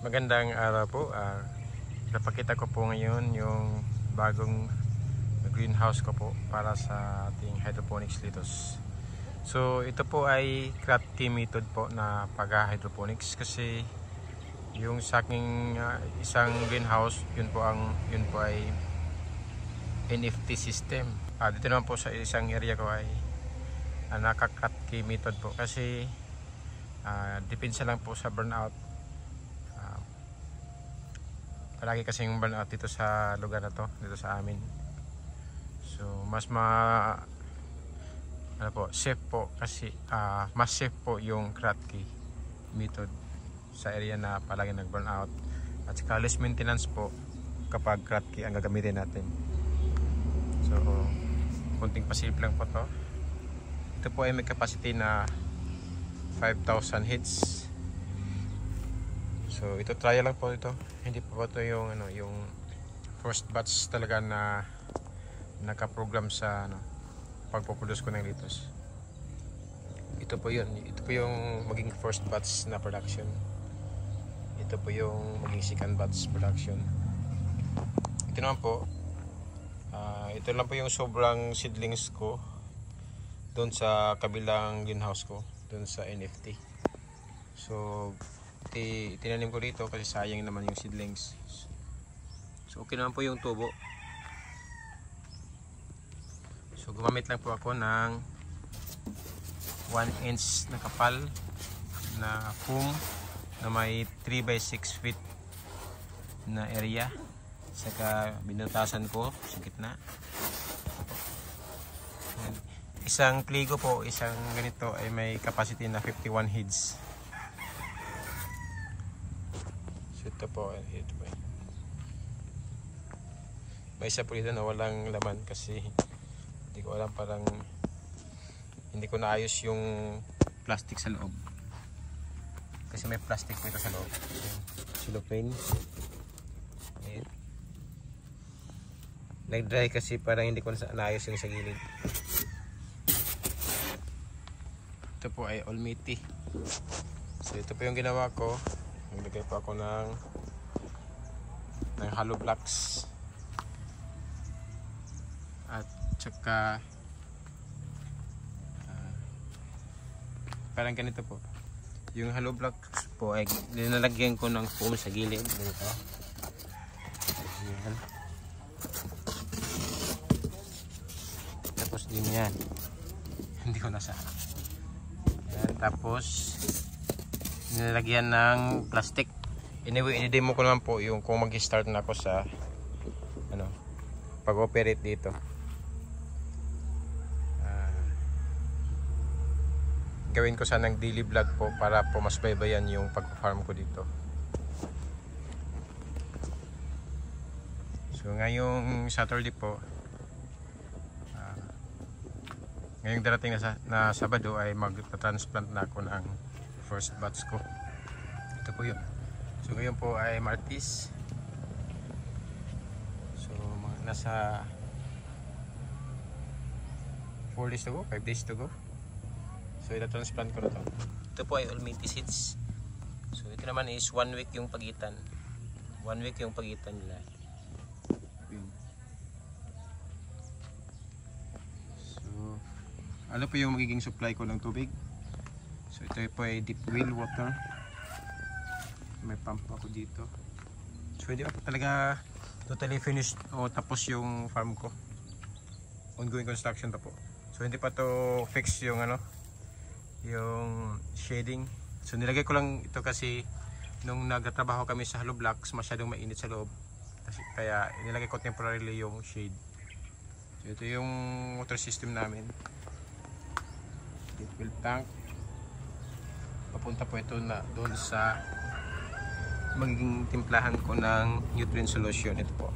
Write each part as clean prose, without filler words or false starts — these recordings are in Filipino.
Magandang araw po. Napakita ko po ngayon yung bagong greenhouse ko po para sa ating hydroponics lettuce. So ito po ay Kratky method po na pag-hydroponics kasi yung sa aking isang greenhouse yun po ay NFT system. Dito naman po sa isang area ko ay naka-Kratky method po kasi depende lang po sa burnout. Palagi kasi yung burnout dito sa lugar na to, dito sa amin. So mas safe po kasi mas safe po yung Kratky method sa area na palagi nag-burnout. At saka less maintenance po kapag Kratky ang gagamitin natin. So kunting pasilip lang po to. Ito po ay may capacity na 5,000 hits. So ito trial lang po ito. Hindi po ito yung yung first batch talaga na naka-program sa pagpo-produce ko ng lettuce. Ito po 'yun. Ito po yung maging first batch na production. Ito po yung maging second batch production. Ito naman po ito lang po yung sobrang seedlings ko doon sa kabilang greenhouse ko, doon sa NFT. So tinanim ko dito kasi sayang naman yung seedlings. So okay naman po yung tubo. So gumamit lang po ako ng 1 inch na kapal na foam na may 3 by 6 feet na area. Saka binutasan ko sa gitna. Isang kligo po, isang ganito ay may capacity na 51 heads. So ito po. May isa po dito na walang laman kasi hindi ko alam, parang hindi ko naayos yung plastic sa loob. Kasi may plastic po ito sa loob. Cellophane. Ayan. Nag-dry kasi parang hindi ko naayos yung sa gilid. Ito po ay Almighty. So ito po yung ginawa ko. Naglagay po ako ng hollow blocks at saka parang ganito po yung hollow blocks po ay linalagyan ko ng foam sa gilid dito. Ayan. Tapos din yan hindi ko nasa. Ayan. Tapos nilalagyan ng plastic. Anyway, i-demo ko naman po yung kung mag-start na ako sa pag-operate dito. Gawin ko sanang daily vlog po para po mas baybayan yung pag-farm ko dito. So ngayong Saturday po, ngayong darating na Sabado ay mag-transplant na ako ng first batch ko. Ito po yun. So ngayon po ay Martes. So nasa 4 days to go, 5 days to go. So ita-transplant ko na to. Ito po ay Almighty seeds. So ito naman is 1 week yung pagitan. 1 week yung pagitan nila. So ano po yung magiging supply ko ng tubig? So ito po ay deep well water. May pump ako dito. So hindi pa talaga totally finished o tapos yung farm ko. Ongoing construction pa po. So hindi pa to fix yung yung shading. So nilagay ko lang ito kasi nung nagtatrabaho kami sa hollow blocks masyadong mainit sa loob. Kaya nilagay ko temporarily yung shade. So ito yung water system namin. Deep well tank. Papunta po ito na doon sa magiging timplahan ko ng nutrient solution. Ito po,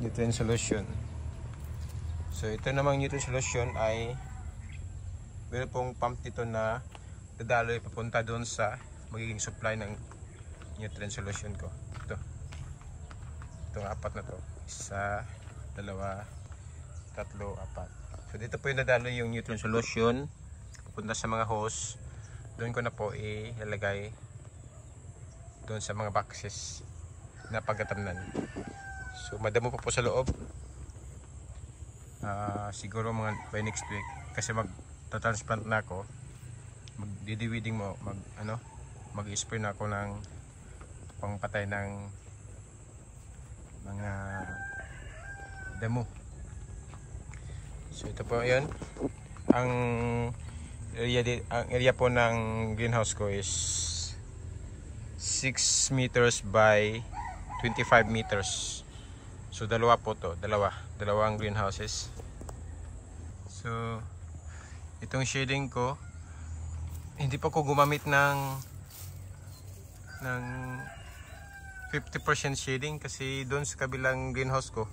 nutrient solution. So ito namang nutrient solution ay meron pong pump dito na dadaloy papunta doon sa magiging supply ng nutrient solution ko. Itong apat na to, 1, 2, 3, 4. So dito po yung dadaloy yung nutrient solution papunta sa mga hose. Doon ko na po ilalagay doon sa mga boxes na pagkatamnan. So madamo pa po sa loob. Siguro mga by next week kasi mag-transplant na ako. Magdidiwiding mo, mag-spray na ako ng pangpatay ng mga damo. So ito po 'yun. Ang area po ng greenhouse ko is 6 meters by 25 meters. So dalawa po to, dalawang greenhouses. So itong shading ko, hindi pa ko gumamit ng 50% shading kasi doon sa kabilang greenhouse ko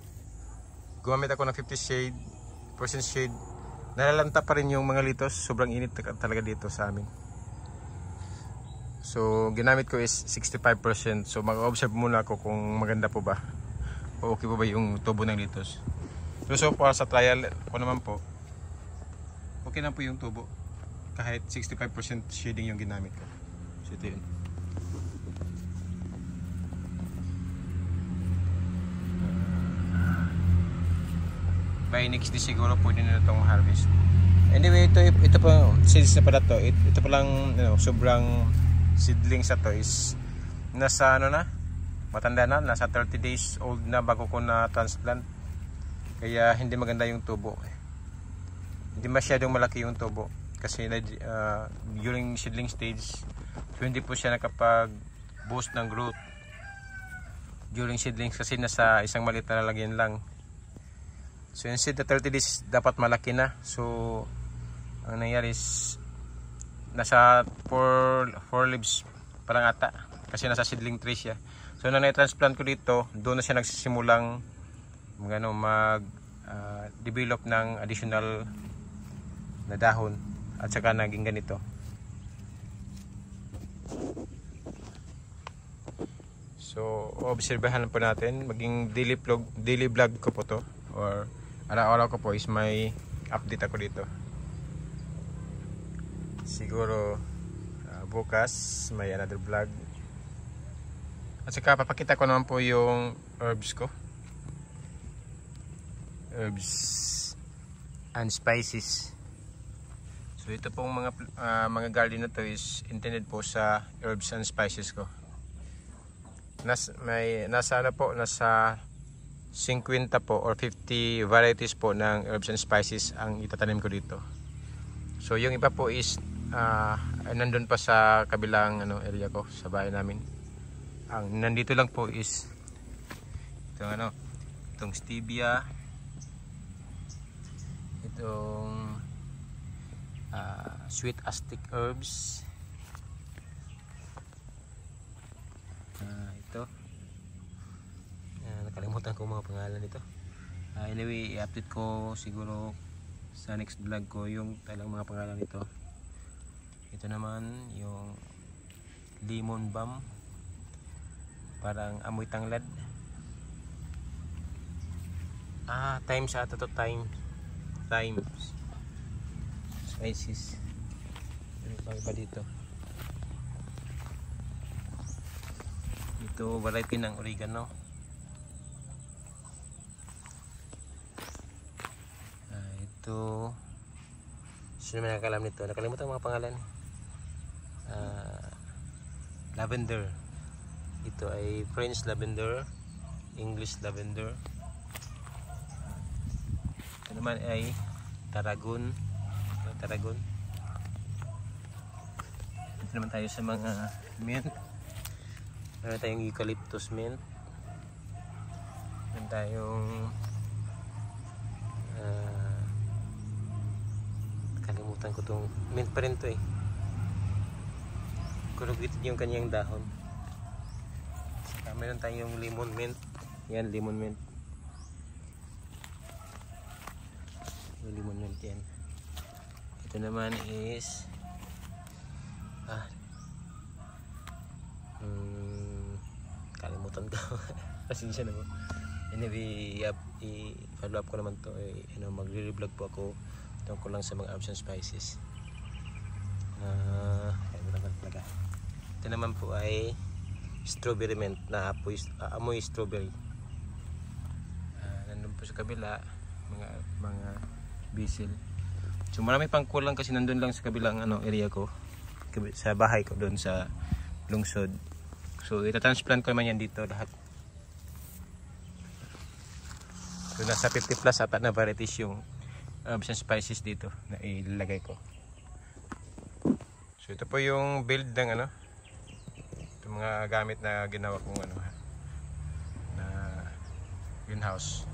gumamit ako ng 50% shade. Nalalanta pa rin yung mga litos, sobrang init talaga dito sa amin. So ginamit ko is 65%. So mag-observe muna ako kung maganda po ba o okay po ba yung tubo ng litos. So para sa trial ko naman po, okay na po yung tubo kahit 65% shading yung ginamit ko. So ito yun. By next day siguro pwede na itong harvest. Anyway, ito pa seeds na pala to. Ito pa lang sobrang seedlings sa to is nasa matanda na, nasa 30 days old na bago ko na transplant. Kaya hindi maganda yung tubo. Hindi masyadong malaki yung tubo kasi during seedling stage hindi po siya nakapag boost ng growth during seedlings kasi nasa isang maliit na lalagyan lang. So instead na 30 days dapat malaki na. So ang nangyari is nasa 4 leaves parang ata kasi nasa seedling tree siya. So nang na-transplant ko dito, doon na siya nagsisimulang develop ng additional na dahon at saka naging ganito. So obserbahan po natin, maging daily vlog ko po to or araw-araw ko po is may update ako dito. Siguro bukas may another vlog. At saka papakita ko naman po yung herbs ko. Herbs and spices. So ito pong mga garden na to is intended po sa herbs and spices ko. Nasa 50 po or 50 varieties po ng herbs and spices ang itatanim ko dito. So yung iba po is nandun pa sa kabilang area ko sa bahay namin. Ang nandito lang po is itong stevia, itong sweet aztec herbs, ito nakalimutan ko mga pangalan nito. Anyway, i-update ko siguro sa next vlog ko yung talang mga pangalan nito. Ito naman yung lemon balm, parang amoy tanglad. Times ata to, times spices. Ano pa dito? Ito variety ng oregano. Ito sino man nakakalam nito? Nakalimutan ang mga pangalan. Lavender. Ito ay French lavender, English lavender. Ito naman ay tarragon. Ito naman tayo sa mga mint. Meron tayong eucalyptus mint. Meron tayong kalimutan ko itong mint pa rin to eh. Corrugated yung kanyang dahon. Meron tayong lemon mint. Yan, lemon mint. Yung lemon mint yan. Ito naman is kalimutan ko. Pasensya na po. Anyway, i-follow up ko naman to. Magre-vlog po ako tungkol lang sa mga herbs and spices. Kalimutan ko talaga. Ito naman po ay strawberry mint na amoy strawberry. Nandun po sa kabila mga basil. So marami pang kulang kasi nandun lang sa kabilang area ko, sa bahay ko doon sa lungsod. So ita-transplant ko naman yan dito lahat. So nasa 50 plus ata na varieties yung herbs and spices dito na ilalagay ko. So ito po yung build ng itong mga gamit na ginawa kong na greenhouse.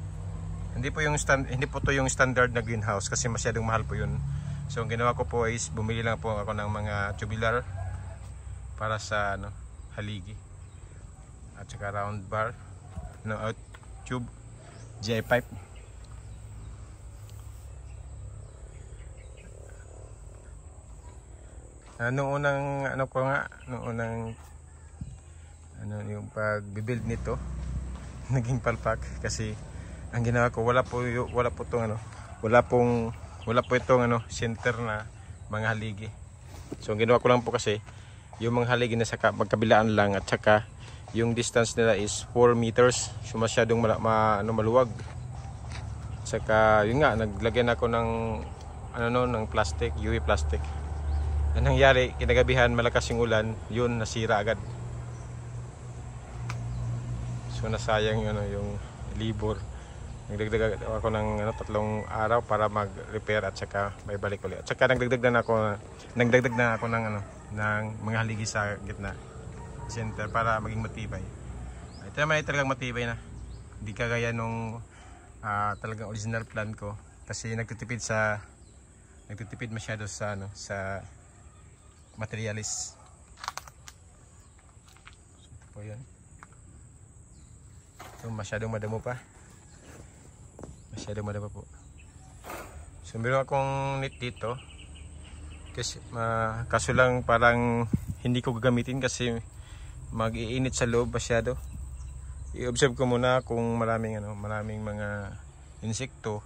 Hindi po to yung standard na greenhouse kasi masyadong mahal po yun. So ang ginawa ko po is bumili lang po ako ng mga tubular para sa haligi. At saka round bar, tube, GI pipe. Noong unang yung pag-build nito naging palpak kasi ang ginawa ko wala po itong center na mga haligi. So ang ginawa ko lang po kasi yung mga haligi na magkabilaan lang at saka yung distance nila is 4 meters. So masyadong maluwag. At saka yun nga, naglagyan ako ng ng plastic, UV plastic. Ang nangyari, kinagabihan malakas yung ulan, yun nasira agad. So nasayang yung libor. Nagdagdag ako ng 3 araw para mag-repair at saka may balik ulit. At saka nagdagdag na ako ng mga haligi sa gitna center para maging matibay. Ito naman ay talagang matibay na. Hindi kagaya nung talagang original plan ko kasi nagtitipid masyado sa sa materialis. So, ito po 'yun. So masyadong madamo pa. Masyadong madamo po. So meron akong net dito. Kasi kaso lang parang hindi ko gagamitin kasi mag-iinit sa loob masyado. I-observe ko muna kung maraming mga insekto.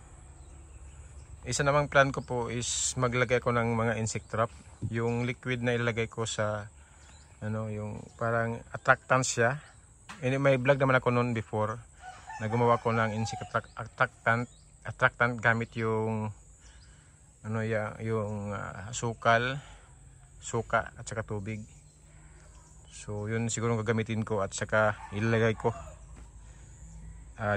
Isa namang plan ko po is maglagay ko ng mga insect trap. Yung liquid na ilalagay ko sa yung parang attractant siya. May vlog naman ako noon before na gumawa ko ng insect attractant gamit yung suka at saka tubig. So yun siguro gagamitin ko at saka ilalagay ko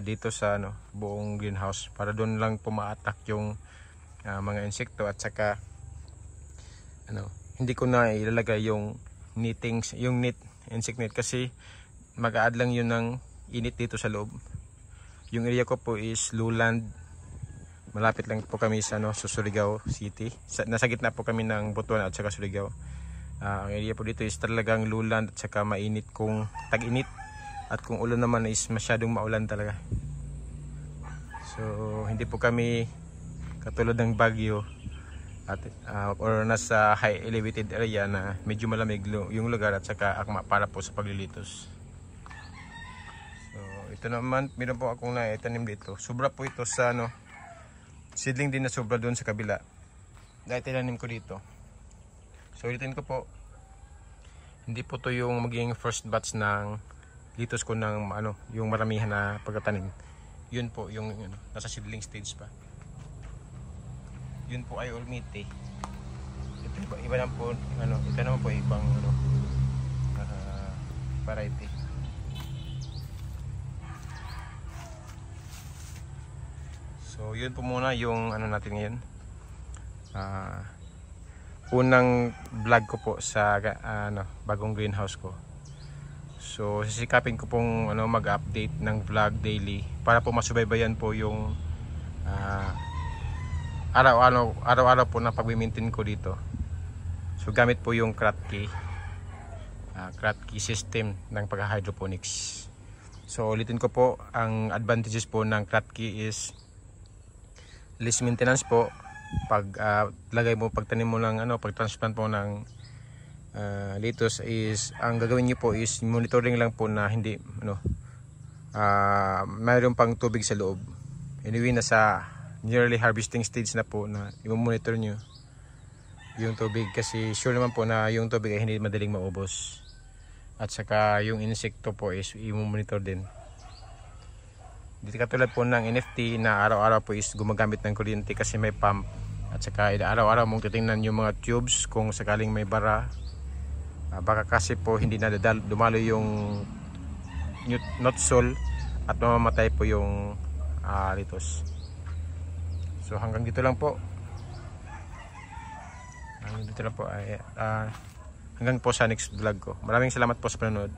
dito sa buong greenhouse para doon lang puma-attack yung mga insekto at saka hindi ko na ilalagay yung insect net kasi mag-a-add lang yun ng init dito sa loob. Yung area ko po is lowland. Malapit lang po kami sa Surigao City. Nasa gitna po kami ng Butuan at saka Surigao. Ang area po dito is talagang lowland at saka mainit kung tag-init. At kung ulan naman is masyadong maulan talaga. So hindi po kami katulad ng Baguio or nasa high elevated area na medyo malamig yung lugar at saka akma para po sa paglilitos. So ito naman, meron po akong naitanim dito. Sobra po ito sa seedling din na sobra doon sa kabila. Dahil tinanim ko dito. So ulitin ko po, hindi po to yung maging first batch ng litos ko ng yung maramihan na pagkatanim. Yun po yung nasa seedling stage pa. Yun po ay ormite. Ito iba naman po ito naman po ibang variety. So yun po muna yung natin ngayon. Unang vlog ko po sa bagong greenhouse ko. So sisikapin ko pong mag-update ng vlog daily para po masubaybayan po yung araw-araw po na pag-maintain ko dito. So gamit po yung Kratky system ng pag-hydroponics. So ulitin ko po, ang advantages po ng Kratky is less maintenance po. Pagtanim mo ng pag-transplant po ng litos is ang gagawin niyo po is monitoring lang po na hindi mayroon pang tubig sa loob. Anyway, nasa nearly harvesting stage na po na i-monitor niyo yung tubig kasi sure naman po na yung tubig ay hindi madaling maubos. At saka yung insekto po is i-monitor din. Dito katulad po ng NFT na araw-araw po is gumagamit ng kuryente kasi may pump. At saka araw-araw mong titingnan yung mga tubes kung sakaling may bara. Baka kasi po hindi na dumalo yung notsol at mamamatay po yung litos. So hanggang dito lang po. Hanggang po sa next vlog ko. Maraming salamat po sa panonood.